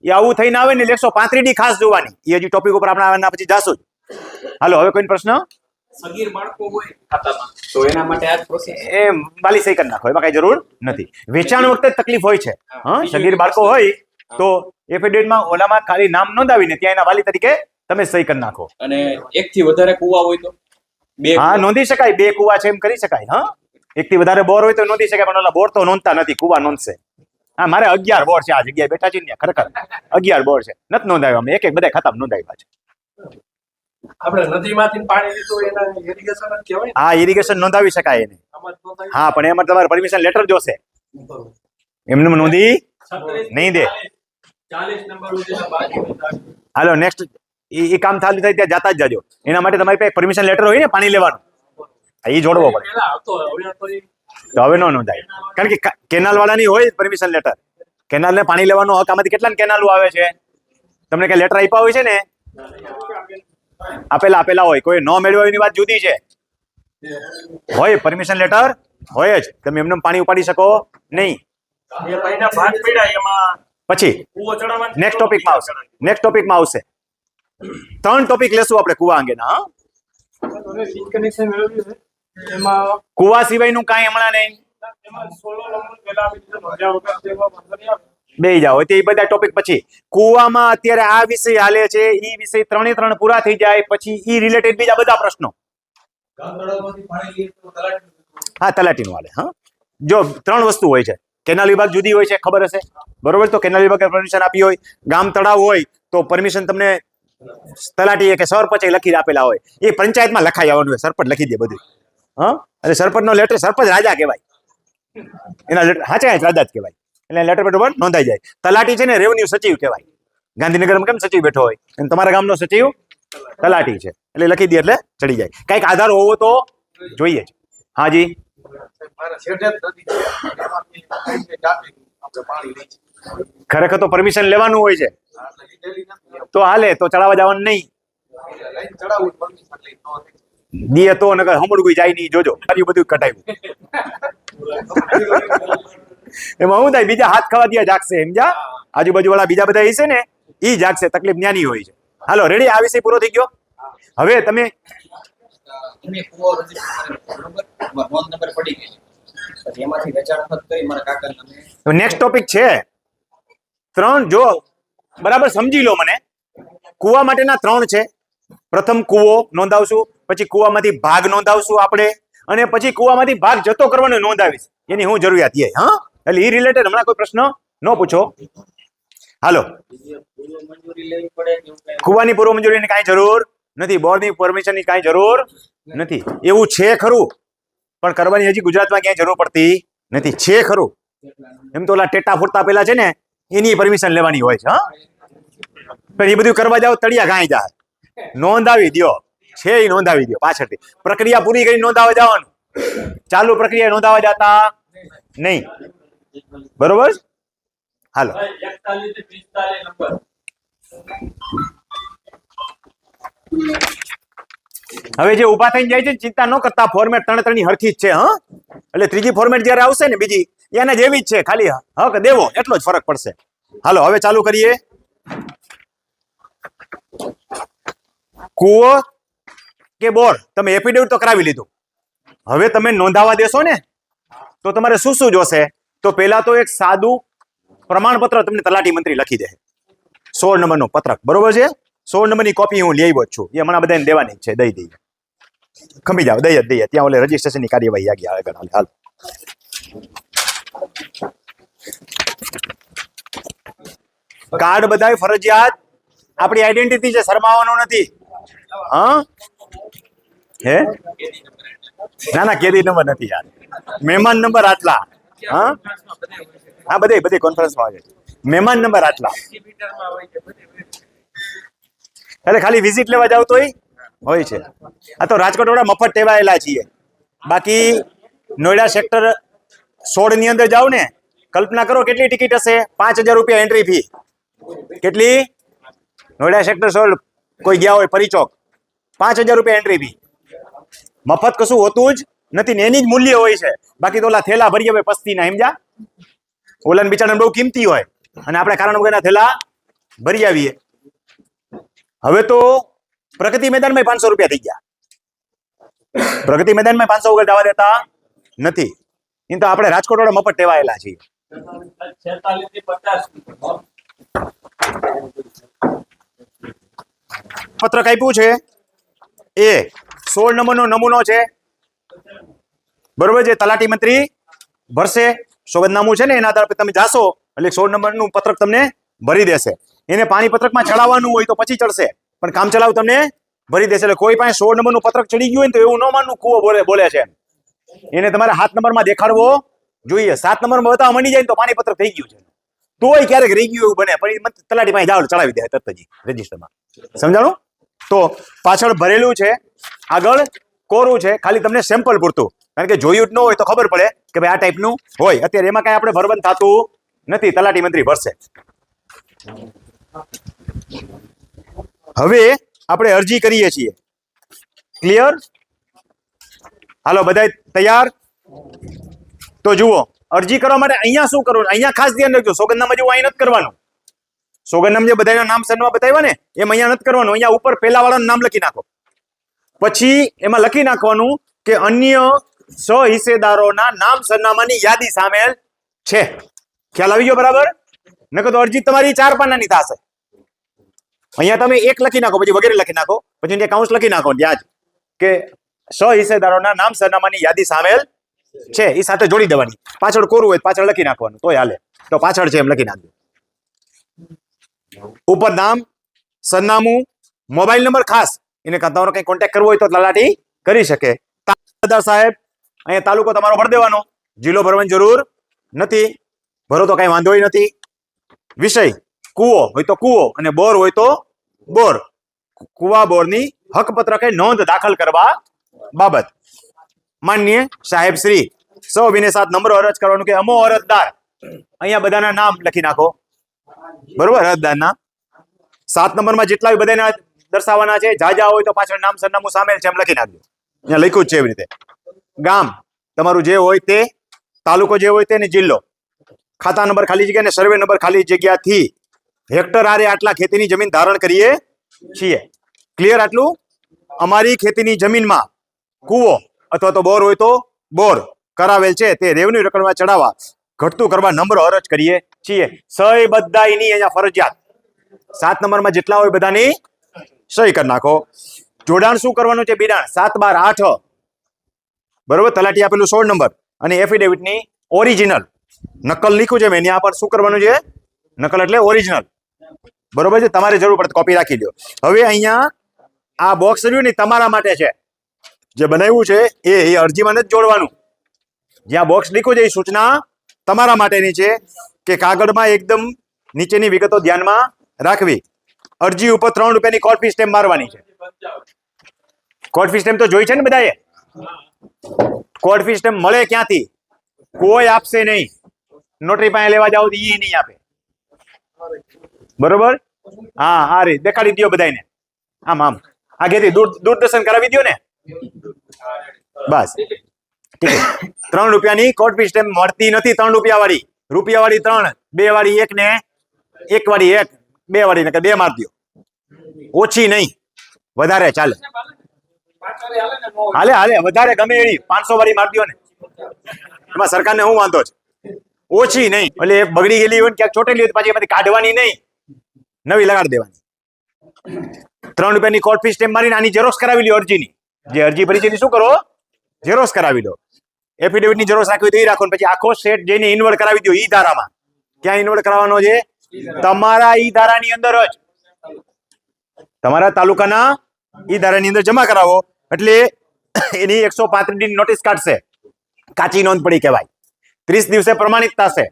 એ આવું થઈને આવે ને 135D ખાસ જોવાની. એ હજી ટોપિક ઉપર આપણે આના પછી જાશું. હાલો, હવે કોઈ પ્રશ્ન? સગીર બાળકો હોય ખાતામાં તો એના માટે આ પ્રોસેસ એ બાલી સહી કરી નાખો, એમાં કઈ જરૂર નથી. વેચાણ વખતે તકલીફ હોય છે. હા, સગીર બાળકો હોય તો એફિડેવિટમાં ઓલામાં ખાલી નામ નોંધાવીને ત્યાં એના વાલી તરીકે તમે સહી કરી નાખો. અને એક થી વધારે કુવા હોય તો બે હા, નોંધી શકાય. 2 કુવા છે એમ કરી શકાય. હા, 1 થી વધારે બોર હોય તો નોંધી શકાય, પણ ઓલા બોર તો નોંધતા નથી, કુવા નોંધશે. હા, મારે 11 બોર છે આ જગ્યાએ બેઠા છે ને, ખરેખર 11 બોર છે, નથી નોંધાવ્યા અમે, એક બધા ખાતામાં નોંધાવ્યા છે. આપણે નદીમાંથી પાણી લીધું એના ઇરિગેશન જ કહેવાય. હા, ઇરિગેશન નોંધાવી શકાય એને. હા, પણ એમાં તમારે પરમિશન લેટર જોશે. એમને નોંધી નહીં દે. 40 નંબર સુધીના બાકી. હાલો, નેક્સ્ટ. એ કામ ચાલુ થાય ત્યાં જાતા જ જાજો. એના માટે તમારી પાસે પરમિશન લેટર હોય ને પાણી લેવાનું, એ જોડવો પડે. પેલા હતો, હવે તો તો હવે નો નોંધાય, કારણ કે કેનાલ વાળાની હોય પરમિશન લેટર. કેનાલ ને પાણી લેવાનો હક આમાંથી કેટલા કેનાલો આવે છે? તમને કઈ લેટર આપ્યા હોય છે ને, આપેલા હોય, કોઈ ન મેળવ્યો એની વાત જુદી છે. હોય પરમિશન લેટર હોય જ, તમે એમને પાણી ઉપાડી શકો નહીં. એ ભાઈના ભાગ પડ્યા એમાં પછી કૂવો ચડાવવાનો નેક્સ્ટ ટોપિકમાં આવશે. નેક્સ્ટ ટોપિકમાં આવશે. 3 ટોપિક લેશું આપણે કુવા અંગેના. હા, કનેક્શન મેળવ્યું છે એમાં કુવા સિવાયનું કાંઈ હમણાં નહીં. એમાં 16 નંબર પેલા આપી દીધો, મજા વગર તેમાં વાંધો નહીં આવે. બે જાઓ તે બધા ટોપિક પછી. કુવામાં અત્યારે આ વિષય હાલે છે, ઈ વિષય 3 પૂરા થઈ જાય પછી ઈ રિલેટેડ બીજા બધા પ્રશ્નો. હા, તલાટીનું હાલે. હા, જો 3 વસ્તુ હોય છે. કેનાલ વિભાગ જુદી હોય છે, ખબર હશે, બરોબર? તો કેનાલ વિભાગે પરમિશન આપી હોય. ગામ તળાવ હોય તો પરમિશન તમને તલાટીએ કે સરપંચે લખી આપેલા હોય. એ પંચાયતમાં લખાઈ આવવાનું હોય, સરપંચ લખી દે બધું. હા, અને સરપંચનો લેટર, સરપંચ રાજા કહેવાય, એના લેટર હાચા રાજા જ કહેવાય, એટલે લેટર પેડ ઉપર નોંધાઈ જાય. તલાટી છે ને રેવન્યુ સચિવ કહેવાય. ગાંધીનગરમાં કેમ સચિવ બેઠો હોય, અને તમારા ગામનો સચિવ તલાટી છે, એટલે લખી દે એટલે ચડી જાય. કઈક આધાર હોવો તો જોઈએ જ. હાજી, ખરેખર તો પરમિશન લેવાનું હોય છે તો હાલે, તો ચડાવવા જવાનું નહીં. દીએ તો નકર હમણું કોઈ જાય નહીં, જોજો બધું કટાવ્યું. એમાં શું થાય, બીજા હાથ ખાવા દિયા જાગશે, સમજ્યા? આજુબાજુ વાળા બીજા બધા હશે ને, ઈ જાગશે, તકલીફ ન્યાની હોય છે. હાલો, રેડી? આ વિષય પૂરો થઈ ગયો. હવે તમે નેક્સ્ટ ટોપિક છે 3. જો બરાબર સમજી લો મને, કુવા માટેના 3 છે. પ્રથમ કુવો નોંધાવશું, પછી કુવામાંથી ભાગ નોંધાવશું આપણે, અને પછી કુવામાંથી ભાગ જતો કરવાનો નોંધાવીશ. એની હું જરૂરિયાત છે. હા, એટલે એ રિલેટેડ હમણાં કોઈ પ્રશ્ન ન પૂછો. હાલો, કુવાની પૂર્વ મંજૂરીની કાંઈ જરૂર નથી, બોરની પરમિશનની કાંઈ જરૂર નથી. એવું છે ખરું, પણ કરવાની હજી ગુજરાતમાં ક્યાંય જરૂર પડતી નથી. છે ખરું, એમ તો ઓલા ટેટા ફૂટતા પેલા છે ને, એની પરમિશન લેવાની હોય છે. હા, પણ એ બધું કરવા જાવ તળિયા ગાય જાય. નોંધાવી દો છે, એ નોંધાવી દો પાછળથી. પ્રક્રિયા પૂરી કરી નોંધાવા જવાનું, ચાલુ પ્રક્રિયા નોંધાવા જતા નહીં, બરોબર? હાલો, 41 થી 45 નંબર. હવે જે ઉભા થઈને જાય છે ચિંતા ન કરતા, ફોર્મેટ 3 હરખી જ છે. હા, એટલે ત્રીજી ફોર્મેટ જયારે આવશે ને બીજી, એને જેવી જ છે, ખાલી હક દેવો એટલો જ ફરક પડશે. હાલો, હવે ચાલુ કરીએ. કૂવો કે બોર, તમે એફિડેવિટ તો કરાવી લીધું. હવે તમે નોંધાવા દેશો ને, તો તમારે શું શું જોશે? તો પેલા તો એક સાદું પ્રમાણપત્ર તમને તલાટી મંત્રી લખી દે, 16 નંબરનું પત્રક, બરોબર છે? 16 નંબરની કોપી હું લઈ આવ્યો છું, એ હમણાં બધાને દેવાની છે, દઈ દઈએ. ખમી જાવ, દઈએ ત્યાં ઓલે રજીસ્ટ્રેશનની કાર્યવાહી આગળ. હાલ, કાર્ડ બધાય ફરજિયાત આપણી આઈડેન્ટિટી છે, શરમાવાનું નથી. હા, હે ના કેદી નંબર નથી યાર, મહેમાન નંબર આટલા. હા, હા, બધે કોન્ફરન્સમાં આવે છે, મહેમાન નંબર આટલા. એટલે ખાલી વિઝિટ લેવા જાવ તોય હોય છે. આ તો રાજકોટ વાળા મફત ટેવાયેલા છીએ, બાકી નોઈડા સેક્ટર 16 ની અંદર જાવ ને, કલ્પના કરો કેટલી ટિકિટ હશે? 5000 રૂપિયા એન્ટ્રી ફી. કેટલી? નોઈડા સેક્ટર 16 કોઈ ગયા હોય પરિચોક, 5000 રૂપિયા એન્ટ્રી ફી. મફત કશું હોતું જ નથી ને, એની જ મૂલ્ય હોય છે. બાકી તો ઓલા થેલા ભરી આવે પસ્તીના, સમજ્યા? ઓલાને બિચારાને બહુ કિંમતી હોય, અને આપણે કારણ વગરના થેલા ભરી આવીએ. હવે તો પ્રગતિ મેદાનમાં 500 રૂપિયા થઈ ગયા. પ્રગતિ મેદાનમાં 500 વગર જવા દેતા નથી. એમ તો આપણે રાજકોટ વાળા મફત ટેવાયેલા છીએ. 46 થી 50. પત્રક આપ્યું છે એ 16 નંબરનો નમૂનો છે, બરોબર છે. તલાટી મંત્રી ભરશે, સોગંદનામું છે ને એના આધારે તમે જાશો એટલે 16 નંબરનું પત્રક તમને ભરી દેશે. એને પાણી પત્રકમાં ચડાવવાનું હોય તો પછી ચડશે, પણ કામ ચલાવ તમને ભરી દેશે. એટલે કોઈ પાસે 16 નંબરનું પત્રક ચડી ગયું હોય ને તો એવું ન માનવું કૂવો બોલે છે. એને તમારે 7 નંબરમાં દેખાડવો જોઈએ. 7 નંબરમાં બતાવવા માંડી જાય ને તો પાણી પત્રક થઈ ગયું છે, તોય ક્યારેક રહી ગયું એવું બને, પણ તલાટી પાસે જાવ ચડાવી દે તરત જ રજીસ્ટરમાં. સમજાણું? તો પાછળ ભરેલું છે, આગળ કોરું છે, ખાલી તમને સેમ્પલ પૂરતું, કારણ કે જોયું જ ન હોય તો ખબર પડે કે ભાઈ આ ટાઈપનું હોય. અત્યારે એમાં કાંઈ આપણે ભરબંધ થતું નથી, તલાટી મંત્રી ભરશે. હવે આપણે અરજી કરીએ છીએ. ક્લિયર? હાલો બધા તૈયાર? તો જુઓ, અરજી કરવા માટે અહીંયા શું કરવાનું, અહીંયા ખાસ ધ્યાન રાખજો. સોગંદનામા જેવું અહીં નથી કરવાનું. સોગંદનામા જે બધાના નામ સરનામા બતાવ્યા ને એમ અહીંયા નથી કરવાનું. અહીંયા ઉપર પહેલા વાળાનું નામ લખી નાખો, પછી એમાં લખી નાખવાનું કે અન્ય સહિસ્સેદારોના નામ સરનામાની યાદી સામેલ છે. ખ્યાલ આવી ગયો બરાબર? નકર તો અરજી તમારી 4 પાનાની થશે. અહીંયા તમે એક લખી નાખો, પછી વગેરે લખી નાખો, પછી જે કાઉન્સ લખી નાખો ત્યાં જ કે સહિસ્સેદારોના નામ સરનામાની યાદી સામેલ છે, એ સાથે જોડી દેવાની. પાછળ કોરું હોય પાછળ લખી નાખવાનું તોય હાલે. તો પાછળ છે એમ લખી નાખજો. ઉપર નામ, સરનામું, મોબાઈલ નંબર ખાસ, એને તમારો કઈ કોન્ટેક્ટ કરવો હોય તો તલાટી કરી શકે. તાલુકાદાર સાહેબ, અહીંયા તાલુકો તમારો ભરી દેવાનો, જિલ્લો ભરવાની જરૂર નથી. ભરો તો કઈ વાંધો નથી. વિષય કૂવો હોય તો કૂવો, અને બોર હોય તો બોર. કૂવા બોરની હકપત્રકે નોંધ દાખલ કરવા બાબત માનનીય સાહેબ શ્રી સૌને 7 નંબર અરજ કરવાનું કે અમો અરજદાર, અહીંયા બધાના નામ લખી નાખો, બરોબર? અરજદારના 7 નંબરમાં જેટલા બધાના દર્શાવવાના છે, જાજા હોય તો પાછળ નામ સરનામું સામેલ છે એમ લખી નાખજો. અહીંયા લખ્યું જ છે એવી રીતે. ગામ તમારું જે હોય તે, તાલુકો જે હોય તે ને જિલ્લો, ખાતા નંબર ખાલી જગ્યા ને સર્વે નંબર ખાલી જગ્યાથી હેક્ટર આરે આટલા ખેતીની જમીન ધારણ કરીએ છીએ. ક્લિયર? આટલું અમારી ખેતીની જમીનમાં કૂવો અથવા તો બોર હોય તો બોર કરાવેલ છે તે રેવન્યુ રેકોર્ડમાં ચડાવવા ઘટતું કરવા નંબર અરજ કરીએ છીએ. સહી બધાની અહીંયા ફરજિયાત. 7 નંબરમાં જેટલા હોય બધાની સહી કરી નાખો. જોડાણ શું કરવાનું છે? બિડાણ 7, 12, 8, બરોબર? તલાટી આપેલું 16 નંબર અને એફિડેવિટની ઓરિજિનલ નકલ લીખું છે મેં ત્યાં પર. શું કરવાનું છે? નકલ એટલે ઓરિજિનલ, બરોબર છે? તમારે જરૂર પડે કોપી રાખી દો. હવે અહીંયા આ બોક્સ રહ્યું ને તમારા માટે છે, જે બનાવ્યું છે એ અરજીમાં નથી જોડવાનું. જ્યાં બોક્સ લીખું છે એ સૂચના તમારા માટેની છે કે કાગળમાં એકદમ નીચેની વિગતો ધ્યાનમાં રાખવી. અરજી ઉપર 3 રૂપિયાની કોર્ટ ફી સ્ટેમ્પ મારવાની છે. કોર્ટ ફી સ્ટેમ્પ તો જોઈ છે ને બધાએ? કોર્ટ ફી સ્ટેમ્પ મળે ક્યાંથી? કોઈ આપશે નહીં. નોટરી પાસે લેવા જાવ તો ઈ નહીં આપે, બરોબર? હા, આ રીતે દેખાડી દો બધાને. આમ આમ આગેથી દૂરદર્શન કરાવી દો ને, બસ. ઠીક છે. 3 રૂપિયાની કોર્ટ ફી સ્ટેમ્પ મળતી નથી. 3 રૂપિયા વાળી, રૂપિયા વાળી 3, 2 વાળી 1 ને 1 વાળી 1, 2 વાળી ને 2 માર દો. ઓછી નહીં, વધારે ચાલે. હાલે હાલે, વધારે ગમે એવી 500 વાળી માર દો ને, એમાં સરકારને શું વાંધો છે? ઓછી નહીં, એટલે એક બગડી ગયેલી હોય ને ક્યાંક ચોટેલી હોય પાછી એમાંથી કાઢવાની નહીં, નવી લગાડી દેવાની. 3 રૂપિયાની કોર્ટ ફી સ્ટેમ્પ મારીને આની ઝેરોક્સ કરાવી લો. અરજીની જે અરજી ભરી છે એની શું કરો? ઝેરોક્સ કરાવી લો. એફિડેવિટની ઝેરોક્સ રાખવી તો એ રાખો, પછી આખો સેટ જઈને ઇન્વર્ટ કરાવી દો ઈ ધારામાં. ક્યાં ઇન્વર્ટ કરાવવાનો છે? તમારા ઈ ધારાની અંદર જ, તમારા તાલુકાના ઈ ધારાની અંદર જમા કરાવો એટલે એની 135 ની નોટિસ કાઢશે. કાચી નોંધ પડી કહેવાય. 30 દિવસે પ્રમાણિત થશે.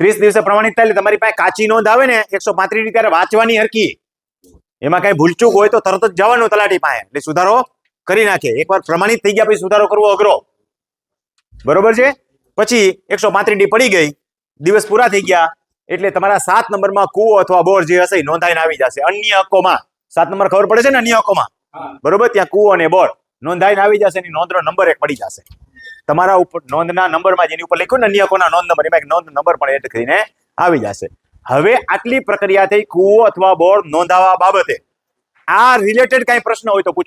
30 દિવસે પ્રમાણિત થાય એટલે તમારી પાસે કાચી નોંધ આવે ને 135 ની, ત્યારે વાંચવાની હરકી. એમાં કઈ ભૂલચૂક હોય તો તરત જ જવાનું તલાટી પાસે, એટલે સુધારો કરી નાખે. એકવાર પ્રમાણિત થઈ ગયા પછી સુધારો કરવો અઘરો, બરોબર છે? પછી 135 ડી પડી ગઈ, દિવસ પૂરા થઈ ગયા એટલે તમારા 7 નંબરમાં કૂવો અથવા બોર જે હશે નોંધાઈને આવી જશે. અન્ય હકોમાં 7 નંબર ખબર પડે છે ને, અન્ય હકોમાં, બરોબર? ત્યાં કૂવો અને બોર નોંધાઈને આવી જશે. એની નોંધનો નંબર 1 પડી જશે. તમારા ઉપર નોંધના નંબરમાં જેની ઉપર લખ્યું ને અન્ય હકોના નોંધ નંબર, એમાં એક નોંધ નંબર પણ એડ કરીને આવી જશે. હવે આટલી પ્રક્રિયા થઈ કૂવો અથવા બોર નોંધાવા બાબતે આ રિલેટેડ કઈ પ્રશ્ન હોય તો પૂછો.